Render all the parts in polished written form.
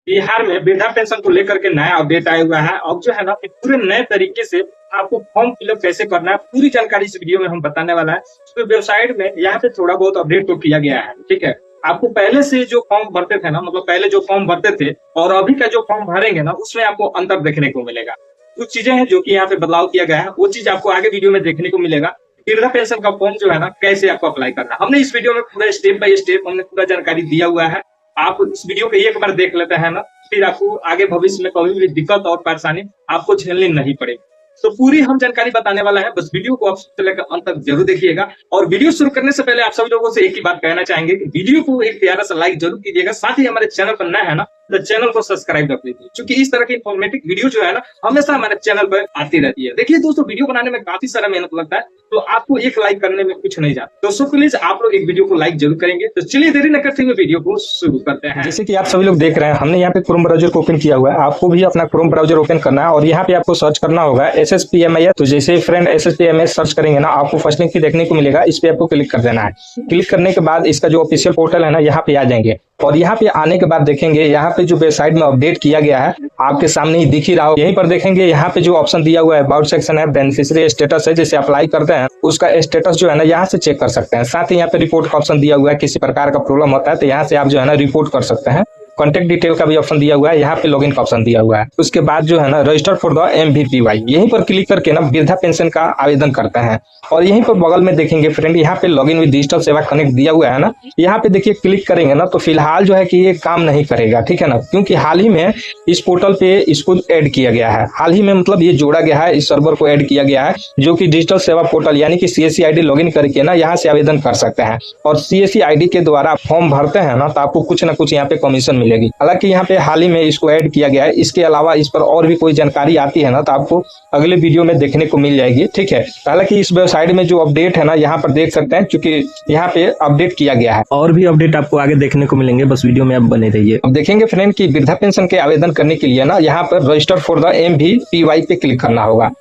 बिहार में वृद्धा पेंशन को लेकर के नया अपडेट आया हुआ है। अब जो है ना एक पूरे नए तरीके से आपको फॉर्म फिलअप कैसे करना है पूरी जानकारी इस वीडियो में हम बताने वाला है। तो वेबसाइट में यहाँ पे थोड़ा बहुत अपडेट तो किया गया है, ठीक है। आपको पहले से जो फॉर्म भरते थे ना, मतलब पहले जो फॉर्म भरते थे और अभी का जो फॉर्म भरेंगे ना, उसमें आपको अंतर देखने को मिलेगा। कुछ चीजें हैं जो कि यहाँ पे बदलाव किया गया है, वो चीज आपको आगे वीडियो में देखने को मिलेगा। वृद्धा पेंशन का फॉर्म जो है ना कैसे आपको अप्लाई करना है, हमने इस वीडियो में पूरा स्टेप बाय स्टेप हमने पूरा जानकारी दिया हुआ है। आप इस वीडियो को एक बार देख लेते हैं ना, फिर आपको आगे भविष्य में कभी भी दिक्कत और परेशानी आपको झेलनी नहीं पड़ेगी। तो पूरी हम जानकारी बताने वाला है, बस वीडियो को आप से लेकर अंत तक जरूर देखिएगा। और वीडियो शुरू करने से पहले आप सभी लोगों से एक ही बात कहना चाहेंगे कि वीडियो को एक प्यारा सा लाइक जरूर कीजिएगा। साथ ही हमारे चैनल पर नया है ना, तो चैनल को सब्सक्राइब रख लीजिए, क्योंकि इस तरह की इन्फॉर्मेटिव वीडियो जो है ना हमेशा हमारे चैनल पर आती रहती है। देखिए दोस्तों, वीडियो बनाने में काफी सारा मेहनत लगता है, तो आपको एक लाइक करने में कुछ नहीं जाता। दोस्तों प्लीज आप लोग एक वीडियो को लाइक जरूर करेंगे। तो चलिए देरी न करते हुए वीडियो को शुरू करते हैं। जैसे कि आप सभी लोग देख रहे हैं, हमने यहाँ पे क्रोम ब्राउजर को ओपन किया हुआ है। आपको भी अपना क्रोम ब्राउजर ओपन करना है और यहाँ पे आपको सर्च करना होगा SSPMIS। तो जैसे फ्रेंड SSPMIS सर्च करेंगे ना, आपको फर्स्ट लिंक देखने को मिलेगा, इस पे आपको क्लिक कर देना है। क्लिक करने के बाद इसका जो ऑफिशियल पोर्टल है ना, यहाँ पे आ जाएंगे और यहाँ पे आने के बाद देखेंगे यहाँ पे जो वेबसाइट में अपडेट किया गया है आपके सामने ही दिख ही रहा हो। यहीं पर देखेंगे यहाँ पे जो ऑप्शन दिया हुआ है अबाउट सेक्शन है, बेनिफिशियरी स्टेटस है, जैसे अप्लाई करते हैं उसका स्टेटस जो है ना यहाँ से चेक कर सकते हैं। साथ ही यहाँ पे रिपोर्ट का ऑप्शन दिया हुआ है, किसी प्रकार का प्रॉब्लम होता है तो यहाँ से आप जो है ना रिपोर्ट कर सकते हैं। कॉन्टेक्ट डिटेल का भी ऑप्शन दिया हुआ है, यहाँ पे लॉगिन का ऑप्शन दिया हुआ है। उसके बाद जो है ना रजिस्टर फॉर द MVPY, यहीं पर क्लिक करके ना वृद्धा पेंशन का आवेदन करते हैं। और यहीं पर बगल में देखेंगे फ्रेंड, यहाँ पे लॉगिन विद डिजिटल सेवा कनेक्ट दिया हुआ है ना, यहाँ पे देखिए क्लिक करेंगे ना तो फिलहाल जो है कि ये काम नहीं करेगा, ठीक है ना, क्योंकि हाल ही में इस पोर्टल पे इसको ऐड किया गया है। हाल ही में मतलब ये जोड़ा गया है, इस सर्वर को ऐड किया गया है, जो कि डिजिटल सेवा पोर्टल यानी कि CSC ID लॉगिन करके ना यहाँ से आवेदन कर सकते हैं। और CSC ID के द्वारा फॉर्म भरते हैं ना तो आपको कुछ ना कुछ यहाँ पे कमीशन मिलेगी। हालांकि यहाँ पे हाल ही में इसको ऐड किया गया है। इसके अलावा इस पर और भी कोई जानकारी आती है ना तो आपको अगले वीडियो में देखने को मिल जाएगी, ठीक है। हालांकि इस वेबसाइट में जो अपडेट है ना यहाँ पर देख सकते हैं, क्योंकि यहाँ पे अपडेट किया गया है। और भी अपडेट आपको आगे देखने को मिलेंगे, बस वीडियो में आप बने रहिए। अब देखेंगे फ्रेंड कि वृद्धा पेंशन के आवेदन करने के लिए ना यहाँ पर रजिस्टर फॉर द MVPY पे क्लिक करना होगा।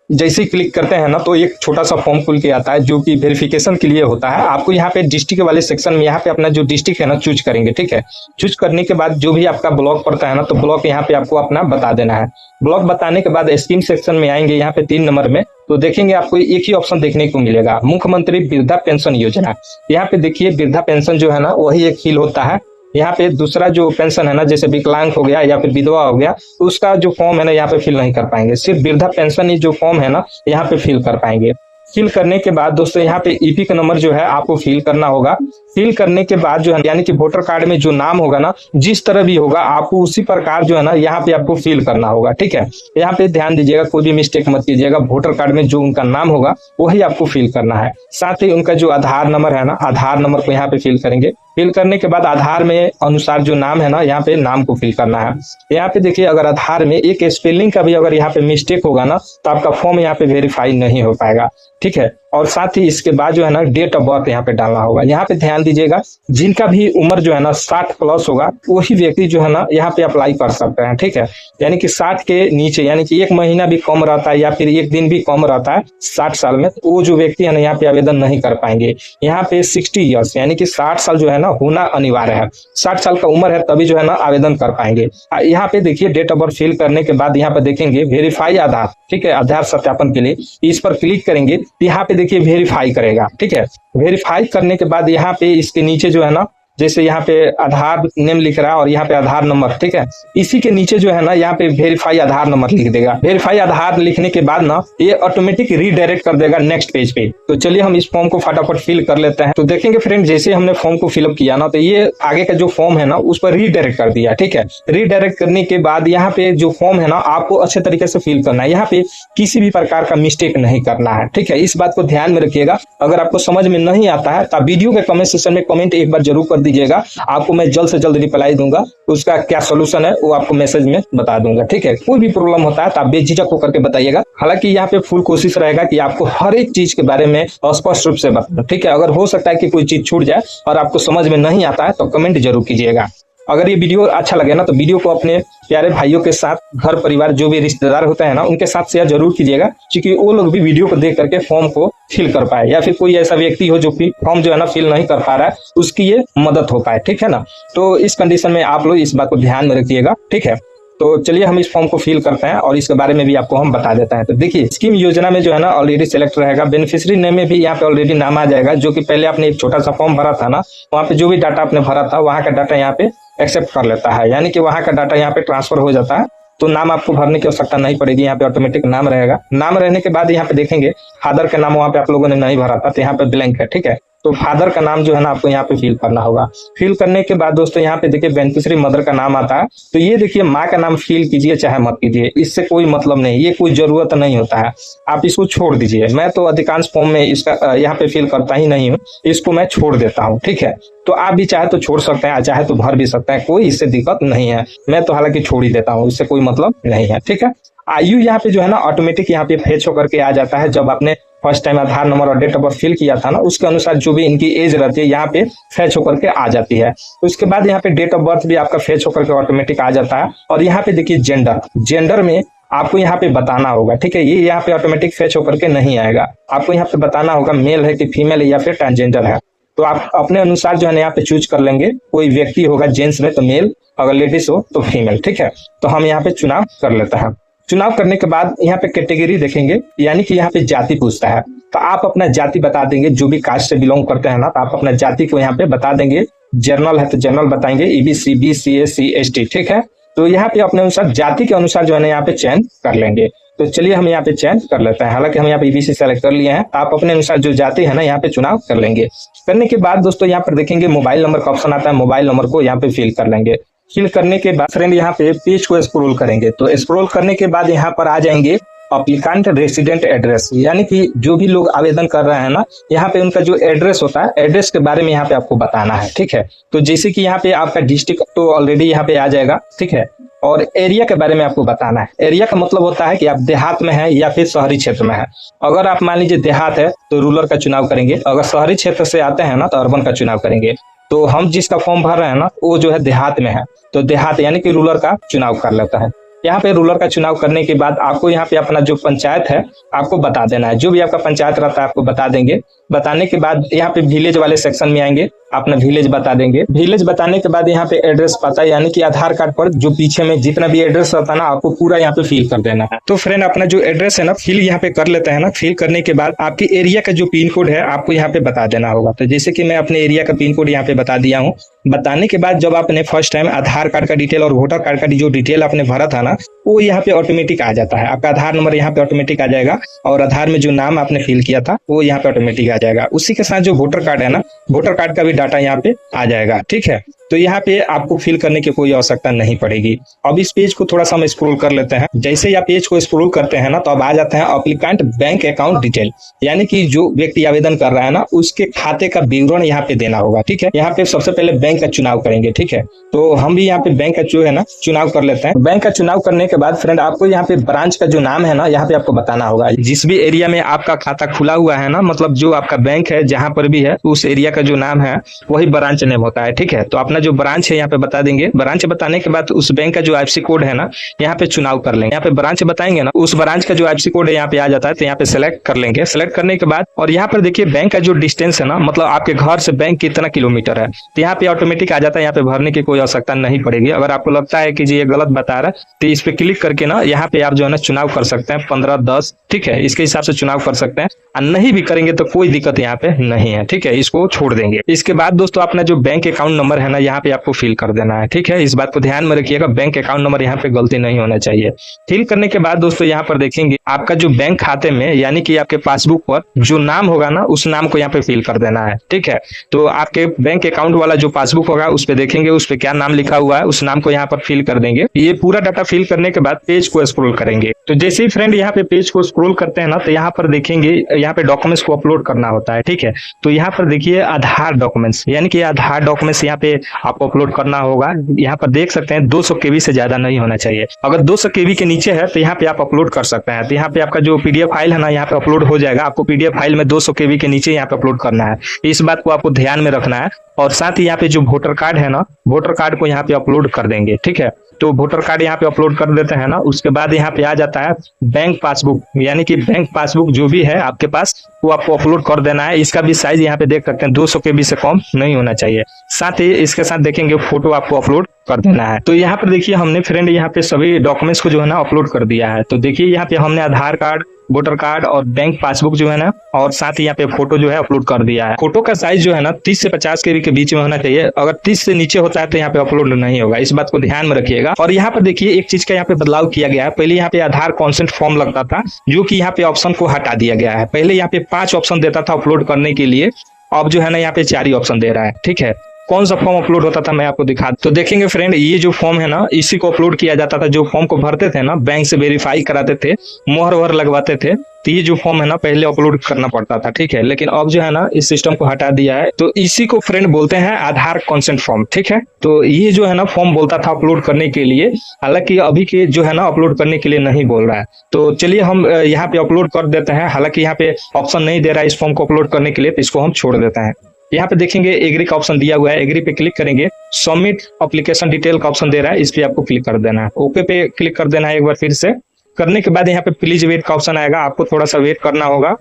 जैसे ही क्लिक करते हैं ना तो एक छोटा सा फॉर्म खुल के आता है, जो कि वेरिफिकेशन के लिए होता है। आपको यहाँ पे डिस्ट्रिक्ट वाले सेक्शन में यहाँ पे अपना जो डिस्ट्रिक्ट है ना चूज करेंगे, ठीक है। चूज करने के बाद जो भी आपका ब्लॉक पड़ता है ना, तो ब्लॉक यहाँ पे आपको अपना बता देना है। ब्लॉक बताने के बाद स्कीम सेक्शन में आएंगे, यहाँ पे 3 नंबर में तो देखेंगे आपको एक ही ऑप्शन देखने को मिलेगा, मुख्यमंत्री वृद्धा पेंशन योजना। यहाँ पे देखिए वृद्धा पेंशन जो है ना वही एक फील होता है। यहाँ पे दूसरा जो पेंशन है ना, जैसे विकलांग हो गया या फिर विधवा हो गया, तो उसका जो फॉर्म है ना यहाँ पे फिल नहीं कर पाएंगे। सिर्फ वृद्धा पेंशन ही जो फॉर्म है ना यहाँ पे फिल कर पाएंगे। फिल करने के बाद दोस्तों यहाँ पे EP का नंबर जो है आपको फिल करना होगा। फिल करने के बाद जो है यानी कि वोटर कार्ड में जो नाम होगा ना, जिस तरह भी होगा आपको उसी प्रकार जो है ना यहाँ पे आपको फिल करना होगा, ठीक है। यहाँ पे ध्यान दीजिएगा, कोई भी मिस्टेक मत कीजिएगा। वोटर कार्ड में जो उनका नाम होगा वही आपको फिल करना है। साथ ही उनका जो आधार नंबर है ना, आधार नंबर को यहाँ पे फिल करेंगे। फिल करने के बाद आधार में अनुसार जो नाम है ना यहाँ पे नाम को फिल करना है। यहाँ पे देखिए अगर आधार में एक स्पेलिंग का भी अगर यहाँ पे मिस्टेक होगा ना तो आपका फॉर्म यहाँ पे वेरीफाई नहीं हो पाएगा, ठीक है। और साथ ही इसके बाद जो है ना डेट ऑफ बर्थ यहाँ पे डालना होगा। यहाँ पे ध्यान दीजिएगा, जिनका भी उम्र जो है ना 60 प्लस होगा वही व्यक्ति जो है ना यहाँ पे अप्लाई कर सकते हैं, ठीक है। यानी कि 60 के नीचे यानी कि 1 महीना भी कम रहता है या फिर 1 दिन भी कम रहता है 60 साल में, तो वो जो व्यक्ति है ना यहाँ पे आवेदन नहीं कर पाएंगे। यहाँ पे 60 ईयर्स यानी कि 60 साल जो है ना होना अनिवार्य है। 60 साल का उम्र है तभी जो है ना आवेदन कर पाएंगे। यहाँ पे देखिए डेट ऑफ बर्थ फिल करने के बाद यहाँ पे देखेंगे वेरीफाई आधार, ठीक है, आधार सत्यापन के लिए इस पर क्लिक करेंगे। यहाँ पे देखिए वेरीफाई करेगा, ठीक है। वेरीफाई करने के बाद यहाँ पे इसके नीचे जो है ना, जैसे यहाँ पे आधार नेम लिख रहा है और यहाँ पे आधार नंबर, ठीक है, इसी के नीचे जो है ना यहाँ पे वेरीफाई आधार नंबर लिख देगा। वेरीफाई आधार लिखने के बाद ना ये ऑटोमेटिक रीडायरेक्ट कर देगा नेक्स्ट पेज पे। तो चलिए हम इस फॉर्म को फटाफट फिल कर लेते हैं। तो देखेंगे फ्रेंड, जैसे हमने फॉर्म को फिलअप किया ना तो ये आगे का जो फॉर्म है ना उस पर रीडायरेक्ट कर दिया, ठीक है। रीडायरेक्ट करने के बाद यहाँ पे जो फॉर्म है ना आपको अच्छे तरीके से फिल करना है। यहाँ पे किसी भी प्रकार का मिस्टेक नहीं करना है, ठीक है। इस बात को ध्यान में रखिएगा। अगर आपको समझ में नहीं आता है तो वीडियो के कमेंट सेक्शन में कमेंट एक बार जरूर कर दीजिएगा, आपको मैं जल्द से जल्द रिप्लाई दूंगा। उसका क्या सोल्यूशन है वो आपको मैसेज में बता दूंगा, ठीक है। कोई भी प्रॉब्लम होता है तो आप बेझिझक होकर के बताइएगा। हालांकि यहाँ पे फुल कोशिश रहेगा कि आपको हर एक चीज के बारे में स्पष्ट रूप से बताना, ठीक है। अगर हो सकता है कि कोई चीज छूट जाए और आपको समझ में नहीं आता है तो कमेंट जरूर कीजिएगा। अगर ये वीडियो अच्छा लगे ना तो वीडियो को अपने प्यारे भाइयों के साथ, घर परिवार जो भी रिश्तेदार होते हैं ना, उनके साथ शेयर जरूर कीजिएगा, क्योंकि वो लोग भी वीडियो को देख करके फॉर्म को फिल कर पाए, या फिर कोई ऐसा व्यक्ति हो जो फॉर्म जो है ना फिल नहीं कर पा रहा है, उसकी ये मदद हो पाए। ठीक है ना। तो इस कंडीशन में आप लोग इस बात को ध्यान में रखिएगा। ठीक है। तो चलिए हम इस फॉर्म को फिल करते हैं और इसके बारे में भी आपको हम बता देते हैं। तो देखिए, स्कीम योजना में जो है ना ऑलरेडी सिलेक्ट रहेगा, बेनिफिशियरी नेम में भी यहाँ पे ऑलरेडी नाम आ जाएगा, जो कि पहले आपने एक छोटा सा फॉर्म भरा था ना, वहाँ पे जो भी डाटा आपने भरा था वहाँ का डाटा यहाँ पे एक्सेप्ट कर लेता है, यानी कि वहाँ का डाटा यहाँ पे ट्रांसफर हो जाता है। तो नाम आपको भरने की आवश्यकता नहीं पड़ेगी, यहाँ पे ऑटोमेटिक नाम रहेगा। नाम रहने के बाद यहाँ पे देखेंगे फादर का नाम वहाँ पे आप लोगों ने नहीं भरा था, तो यहाँ पे ब्लैंक है। ठीक है। तो फादर का नाम जो है ना आपको यहाँ पे फिल करना होगा। फिल करने के बाद दोस्तों यहाँ पे देखिए बेनिफिशियरी मदर का नाम आता है, तो ये देखिए माँ का नाम फिल कीजिए चाहे मत कीजिए, इससे कोई मतलब नहीं, ये कोई जरूरत नहीं होता है, आप इसको छोड़ दीजिए। मैं तो अधिकांश फॉर्म में इसका यहाँ पे फिल करता ही नहीं हूँ, इसको मैं छोड़ देता हूँ। ठीक है। तो आप भी चाहे तो छोड़ सकते हैं, चाहे तो भर भी सकते हैं, कोई इससे दिक्कत नहीं है। मैं तो हालांकि छोड़ ही देता हूँ, इससे कोई मतलब नहीं है। ठीक है। आयु यहाँ पे जो है ना ऑटोमेटिक यहाँ पे फेच होकर के आ जाता है। जब आपने फर्स्ट टाइम आधार नंबर और डेट ऑफ बर्थ फिल किया था ना, उसके अनुसार जो भी इनकी एज रहती है यहाँ पे फेच होकर के आ जाती है। उसके बाद यहाँ पे डेट ऑफ बर्थ भी आपका फेच होकर के ऑटोमेटिक आ जाता है। और यहाँ पे देखिए जेंडर में आपको यहाँ पे बताना होगा। ठीक है। ये यहाँ पे ऑटोमेटिक फेच होकर के नहीं आएगा, आपको यहाँ पे बताना होगा मेल है कि फीमेल है या फिर ट्रांसजेंडर है। तो आप अपने अनुसार जो है ना यहाँ पे चूज कर लेंगे। कोई व्यक्ति होगा जेंट्स में तो मेल, अगर लेडीज हो तो फीमेल। ठीक है। तो हम यहाँ पे चुनाव कर लेते हैं। चुनाव करने के बाद यहाँ पे कैटेगरी देखेंगे, यानी कि यहाँ पे जाति पूछता है, तो आप अपना जाति बता देंगे। जो भी कास्ट से बिलोंग करते हैं ना, तो आप अपना जाति को यहाँ पे बता देंगे। जनरल है तो जनरल बताएंगे, ईबीसी, बीसी, एससी, एसटी। ठीक है। तो यहाँ पे अपने अनुसार जाति के अनुसार जो है ना यहाँ पे चयन कर लेंगे। तो चलिए हम यहाँ पे चयन कर लेते हैं। हालांकि हम यहाँ पे ईबीसी सेलेक्ट कर लिए हैं, आप अपने अनुसार जो जाति है ना यहाँ पे चुनाव कर लेंगे। करने के बाद दोस्तों यहाँ पर देखेंगे मोबाइल नंबर का ऑप्शन आता है, मोबाइल नंबर को यहाँ पे फिल कर लेंगे। फिल करने के बाद फ्रेंड यहाँ पे पेज को स्क्रॉल करेंगे। तो स्क्रॉल करने के बाद यहाँ पर आ जाएंगे अप्लीकेंट रेसिडेंट एड्रेस, यानी कि जो भी लोग आवेदन कर रहे हैं ना, यहाँ पे उनका जो एड्रेस होता है, एड्रेस के बारे में यहाँ पे आपको बताना है। ठीक है। तो जैसे कि यहाँ पे आपका डिस्ट्रिक्ट तो ऑलरेडी यहाँ पे आ जाएगा। ठीक है। और एरिया के बारे में आपको बताना है। एरिया का मतलब होता है कि आप देहात में है या फिर शहरी क्षेत्र में है। अगर आप मान लीजिए देहात है तो रूरल का चुनाव करेंगे, अगर शहरी क्षेत्र से आते हैं ना तो अर्बन का चुनाव करेंगे। तो हम जिसका फॉर्म भर रहे हैं ना वो जो है देहात में है, तो देहात यानी कि रूरल का चुनाव कर लेता है। यहाँ पे रूरल का चुनाव करने के बाद आपको यहाँ पे अपना जो पंचायत है आपको बता देना है। जो भी आपका पंचायत रहता है आपको बता देंगे। बताने के बाद यहाँ पे विलेज वाले सेक्शन में आएंगे, अपना विलेज बता देंगे। विलेज बताने के बाद यहाँ पे एड्रेस पता, यानी कि आधार कार्ड पर जो पीछे में जितना भी एड्रेस रहता है ना आपको पूरा यहाँ पे फिल कर देना है। तो फ्रेंड अपना जो एड्रेस है ना फिल यहाँ पे कर लेते हैं ना। फिल करने के बाद आपके एरिया का जो पिन कोड है आपको यहाँ पे बता देना होगा। तो जैसे कि मैं अपने एरिया का पिन कोड यहाँ पे बता दिया हूँ। बताने के बाद जब आपने फर्स्ट टाइम आधार कार्ड का डिटेल और वोटर कार्ड का जो डिटेल आपने भरा था ना वो यहाँ पे ऑटोमेटिक आ जाता है। आपका आधार नंबर यहाँ पे ऑटोमेटिक आ जाएगा और आधार में जो नाम आपने फिल किया था वो यहाँ पे ऑटोमेटिक आ जाएगा। उसी के साथ जो वोटर कार्ड है ना, वोटर कार्ड का भी डाटा यहाँ पे आ जाएगा। ठीक है। तो यहाँ पे आपको फिल करने की कोई आवश्यकता नहीं पड़ेगी। अब इस पेज को थोड़ा सा हम स्क्रॉल कर लेते हैं। जैसे ही आप पेज को स्क्रॉल करते हैं ना तो अब आ जाते हैं अप्लीकेंट बैंक अकाउंट डिटेल, यानी कि जो व्यक्ति आवेदन कर रहा है ना उसके खाते का विवरण यहाँ पे देना होगा। ठीक है। यहाँ पे सबसे पहले बैंक का चुनाव करेंगे। ठीक है। तो हम भी यहाँ पे बैंक का जो है ना चुनाव कर लेते हैं। बैंक का चुनाव करने के बाद फ्रेंड आपको यहाँ पे ब्रांच का जो नाम है ना यहाँ पे आपको बताना होगा। जिस भी एरिया में आपका खाता खुला हुआ है ना, मतलब जो आपका बैंक है जहाँ पर भी है उस एरिया का जो नाम है वही ब्रांच नेम होता है। ठीक है। तो अपना जो ब्रांच है यहाँ पे बता देंगे। ब्रांच बताने के बाद उस बैंक का जो आईएफएससी कोड है ना यहाँ पे चुनाव कर लेंगे। यहाँ पे ब्रांच बताएंगे ना, उस ब्रांच का जो आईएफएससी कोड है यहाँ पे आ जाता है, तो यहाँ पे सेलेक्ट कर लेंगे। सेलेक्ट करने के बाद और यहाँ पर देखिए बैंक का जो डिस्टेंस है ना, मतलब आपके घर से बैंक कितना किलोमीटर है, तो यहाँ पे ऑटोमेटिक आ जाता है। यहाँ पे भरने की कोई आवश्यकता नहीं पड़ेगी। अगर आपको लगता है कि जी ये गलत बता रहा है तो इस पे क्लिक करके ना यहाँ पे आप जो है ना चुनाव कर सकते हैं 15-10। ठीक है। इसके हिसाब से चुनाव कर सकते हैं। और नहीं भी करेंगे तो कोई दिक्कत यहाँ पे नहीं है। ठीक है। इसको छोड़ देंगे। इसके बाद दोस्तों अपना जो बैंक अकाउंट नंबर है ना यहाँ पे आपको फिल कर देना है। ठीक है। इस बात को ध्यान में रखिएगा, बैंक अकाउंट नंबर यहाँ पे गलती नहीं होना चाहिए। फिल करने के बाद दोस्तों यहाँ पर देखेंगे आपका जो बैंक खाते में यानी कि आपके पासबुक पर जो नाम होगा ना उस नाम को यहाँ पे फिल कर देना है। ठीक है। तो आपके बैंक अकाउंट वाला जो पासबुक होगा उस पे देखेंगे उस पे क्या नाम लिखा हुआ है, उस नाम को यहाँ पर फिल कर देंगे। ये पूरा डाटा फिल करने के बाद पेज को स्क्रॉल करेंगे। तो जैसे ही फ्रेंड यहाँ पे पेज को स्क्रॉल करते हैं ना तो यहाँ पर देखेंगे यहाँ पे डॉक्यूमेंट्स को अपलोड करना होता है। ठीक है। तो यहाँ पर देखिए आधार डॉक्यूमेंट्स, यानी कि आधार डॉक्यूमेंट्स यहाँ पे आपको अपलोड करना होगा। यहाँ पर देख सकते हैं 200 KB से ज्यादा नहीं होना चाहिए। अगर 200 KB के नीचे है तो यहाँ पे आप अपलोड कर सकते हैं। तो यहाँ पे आपका जो PDF फाइल है ना यहाँ पे अपलोड हो जाएगा। आपको PDF फाइल में 200 KB के नीचे यहाँ पे अपलोड करना है। इस बात को आपको ध्यान में रखना है। और साथ ही यहाँ पे जो वोटर कार्ड है ना, वोटर कार्ड को यहाँ पे अपलोड कर देंगे। ठीक है, तो वोटर कार्ड यहाँ पे अपलोड कर देते हैं ना, उसके बाद यहाँ पे आ जाता है बैंक पासबुक, यानी कि बैंक पासबुक जो भी है आपके पास वो आपको अपलोड कर देना है। इसका भी साइज यहाँ पे देख सकते हैं 200 KB से कम नहीं होना चाहिए। साथ ही इसके साथ देखेंगे फोटो आपको अपलोड कर देना है। तो यहाँ पर देखिए हमने फ्रेंड यहाँ पे सभी डॉक्यूमेंट्स को जो है ना अपलोड कर दिया है। तो देखिए यहाँ पे हमने आधार कार्ड, वोटर कार्ड और बैंक पासबुक जो है ना, और साथ ही यहाँ पे फोटो जो है अपलोड कर दिया है। फोटो का साइज जो है ना 30 से 50 KB के बीच में होना चाहिए। अगर 30 से नीचे होता है तो यहाँ पे अपलोड नहीं होगा, इस बात को ध्यान में रखिएगा। और यहाँ पर देखिए एक चीज का यहाँ पे बदलाव किया गया है। पहले यहाँ पे आधार कॉन्सेंट फॉर्म लगता था, जो कि यहाँ पे ऑप्शन को हटा दिया गया है। पहले यहाँ पे 5 ऑप्शन देता था अपलोड करने के लिए, अब जो है ना यहाँ पे 4 ही ऑप्शन दे रहा है। ठीक है, कौन सा फॉर्म अपलोड होता था मैं आपको दिखा। तो देखेंगे फ्रेंड, ये जो फॉर्म है ना, इसी को अपलोड किया जाता था। जो फॉर्म को भरते थे ना, बैंक से वेरीफाई कराते थे, मोहर वोहर लगवाते थे, तो ये जो फॉर्म है ना पहले अपलोड करना पड़ता था। ठीक है, लेकिन अब जो है ना इस सिस्टम को हटा दिया है। तो इसी को फ्रेंड बोलते हैं आधार कंसेंट फॉर्म। ठीक है, तो ये जो है ना फॉर्म बोलता था अपलोड करने के लिए, हालांकि अभी के जो है ना अपलोड करने के लिए नहीं बोल रहा है। तो चलिए हम यहाँ पे अपलोड कर देते हैं। हालांकि यहाँ पे ऑप्शन नहीं दे रहा है इस फॉर्म को अपलोड करने के लिए, तो इसको हम छोड़ देते हैं। यहाँ पे देखेंगे एग्री का ऑप्शन दिया हुआ है, एग्री पे क्लिक करेंगे। सबमिट एप्लीकेशन डिटेल का ऑप्शन दे रहा है, इस पे आपको क्लिक कर देना है। ओके पे क्लिक कर देना है एक बार फिर से। करने के बाद यहाँ पे प्लीज वेट का ऑप्शन आएगा, आपको थोड़ा सा वेट करना होगा।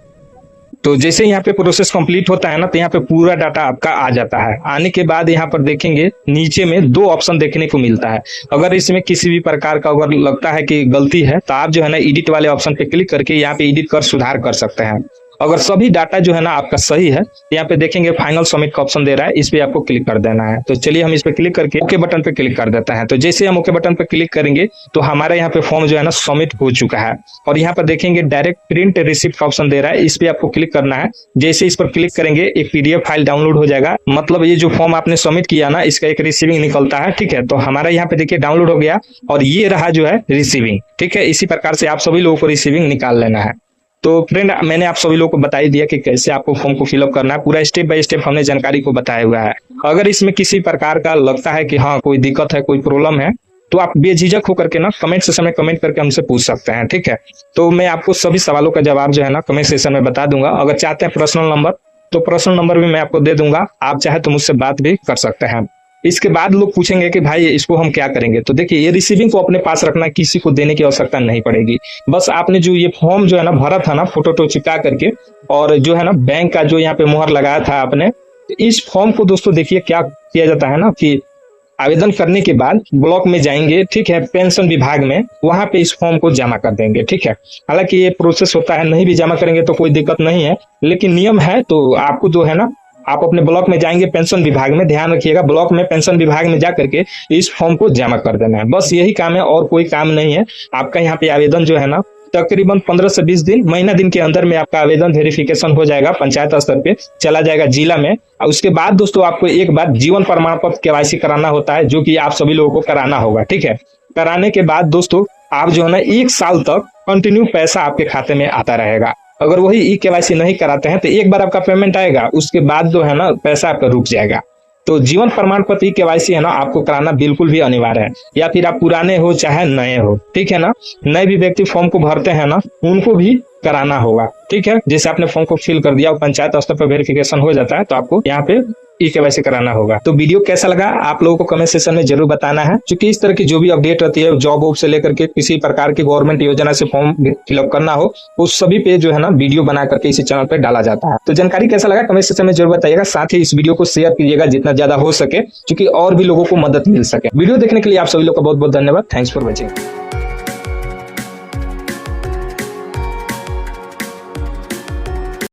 तो जैसे यहाँ पे प्रोसेस कंप्लीट होता है ना, तो यहाँ पे पूरा डाटा आपका आ जाता है। आने के बाद यहाँ पर देखेंगे नीचे में 2 ऑप्शन देखने को मिलता है। अगर इसमें किसी भी प्रकार का अगर लगता है कि गलती है, तो आप जो है ना एडिट वाले ऑप्शन पे क्लिक करके यहाँ पे एडिट कर सुधार कर सकते हैं। अगर सभी डाटा जो है ना आपका सही है, यहाँ पे देखेंगे फाइनल सबमिट का ऑप्शन दे रहा है, इस पे आपको क्लिक कर देना है। तो चलिए हम इस पे क्लिक करके ओके बटन पे क्लिक कर देते हैं। तो जैसे हम ओके बटन पे क्लिक करेंगे तो हमारा यहाँ पे फॉर्म जो है ना सबमिट हो चुका है। और यहाँ पर देखेंगे डायरेक्ट प्रिंट रिसिप्ट का ऑप्शन दे रहा है, इस पे आपको क्लिक करना है। जैसे इस पर क्लिक करेंगे एक PDF फाइल डाउनलोड हो जाएगा। मतलब ये जो फॉर्म आपने सबमिट किया ना, इसका एक रिसीविंग निकलता है। ठीक है, तो हमारा यहाँ पे देखिए डाउनलोड हो गया और ये रहा जो है रिसीविंग। ठीक है, इसी प्रकार से आप सभी लोगों को रिसीविंग निकाल लेना है। तो फ्रेंड मैंने आप सभी लोगों को बता ही दिया कि कैसे आपको फॉर्म को फिलअप करना है, पूरा स्टेप बाय स्टेप हमने जानकारी को बताया हुआ है। अगर इसमें किसी प्रकार का लगता है कि हाँ कोई दिक्कत है, कोई प्रॉब्लम है, तो आप बेझिझक होकर के ना कमेंट सेक्शन में कमेंट करके हमसे पूछ सकते हैं। ठीक है, तो मैं आपको सभी सवालों का जवाब जो है ना कमेंट सेक्शन में बता दूंगा। अगर चाहते हैं पर्सनल नंबर, तो पर्सनल नंबर भी मैं आपको दे दूंगा, आप चाहे तो मुझसे बात भी कर सकते हैं। इसके बाद लोग पूछेंगे कि भाई इसको हम क्या करेंगे, तो देखिए ये रिसीविंग को अपने पास रखना, किसी को देने की आवश्यकता नहीं पड़ेगी। बस आपने जो ये फॉर्म जो है ना भरा था ना फोटो चिपका करके, और जो है ना बैंक का जो यहाँ पे मुहर लगाया था आपने, इस फॉर्म को दोस्तों देखिए क्या किया जाता है ना कि आवेदन करने के बाद ब्लॉक में जाएंगे, ठीक है, पेंशन विभाग में, वहां पे इस फॉर्म को जमा कर देंगे। ठीक है, हालांकि ये प्रोसेस होता है, नहीं भी जमा करेंगे तो कोई दिक्कत नहीं है, लेकिन नियम है। तो आपको जो है ना आप अपने ब्लॉक में जाएंगे पेंशन विभाग में, ध्यान रखिएगा ब्लॉक में पेंशन विभाग में जा करके इस फॉर्म को जमा कर देना है। बस यही काम है और कोई काम नहीं है। आपका यहाँ पे आवेदन जो है ना तकरीबन 15 से 20 दिन, महीना दिन के अंदर में आपका आवेदन वेरिफिकेशन हो जाएगा, पंचायत स्तर पे चला जाएगा जिला में। और उसके बाद दोस्तों आपको एक बार जीवन प्रमाण पत्र KYC कराना होता है, जो कि आप सभी लोगों को कराना होगा। ठीक है, कराने के बाद दोस्तों आप जो है ना 1 साल तक कंटिन्यू पैसा आपके खाते में आता रहेगा। अगर वही KYC नहीं कराते हैं तो एक बार आपका पेमेंट आएगा, उसके बाद जो है ना पैसा आपका रुक जाएगा। तो जीवन प्रमाण पत्र KYC है ना आपको कराना बिल्कुल भी अनिवार्य है, या फिर आप पुराने हो चाहे नए हो। ठीक है ना, नए भी व्यक्ति फॉर्म को भरते हैं ना, उनको भी कराना होगा। ठीक है, जैसे आपने फॉर्म को फिल कर दिया और पंचायत स्तर पर वेरिफिकेशन हो जाता है, तो आपको यहाँ पे KYC कराना होगा। तो वीडियो कैसा लगा आप लोगों को कमेंट सेक्शन में जरूर बताना है, क्योंकि इस तरह की जो भी अपडेट रहती है जॉब वॉब से लेकर के किसी प्रकार की गवर्नमेंट योजना से फॉर्म फिलअप करना हो, उस सभी पे जो है ना वीडियो बना करके इसी चैनल पे डाला जाता है। तो जानकारी कैसा लगा कमेंट सेक्शन में जरूर बताइएगा। साथ ही इस वीडियो को शेयर कीजिएगा जितना ज्यादा हो सके, क्योंकि और भी लोगों को मदद मिल सके। वीडियो देखने के लिए आप सभी लोग का बहुत बहुत धन्यवाद। Thanks for watching.